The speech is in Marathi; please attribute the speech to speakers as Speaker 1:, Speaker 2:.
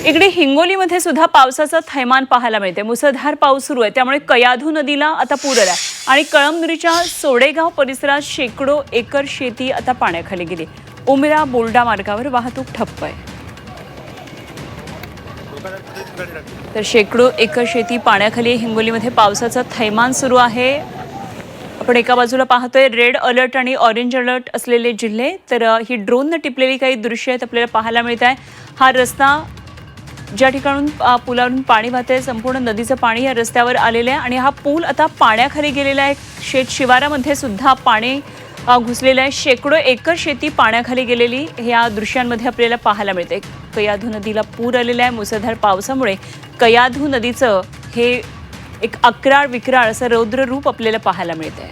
Speaker 1: इकडे हिंगोलीमध्ये सुद्धा पावसाचं थैमान पाहायला मिळते। मुसळधार पाऊस सुरू आहे, त्यामुळे कयाधू नदीला आता पूर आला आणि कळमनुरीच्या सोडेगाव परिसरात शेकडो एकर शेती आता पाण्याखाली गेली। उमिरा बोल्डा मार्गावर वाहतूक ठप्प आहे। तर शेकडो एकर शेती पाण्याखाली। हिंगोलीमध्ये पावसाचं थैमान सुरू आहे। आपण एका बाजूला पाहतोय रेड अलर्ट आणि ऑरेंज अलर्ट असलेले जिल्हे, तर ही ड्रोनने टिपलेली काही दृश्य आहेत आपल्याला पाहायला मिळत आहे। हा रस्ता ज्या ठिकाणून पुलावरून पाणी वाहते, संपूर्ण नदीचं पाणी या रस्त्यावर आलेलं आहे आणि हा पूल आता पाण्याखाली गेलेला आहे। शेत शिवारामध्ये सुद्धा पाणी घुसलेलं आहे। शेकडो एकर शेती पाण्याखाली गेलेली या दृश्यांमध्ये आपल्याला पाहायला मिळते। कयाधू नदीला पूर आलेला आहे। मुसळधार पावसामुळे कयाधू नदीचं हे एक अक्राळ विक्राळ असं रौद्र रूप आपल्याला पाहायला मिळतंय।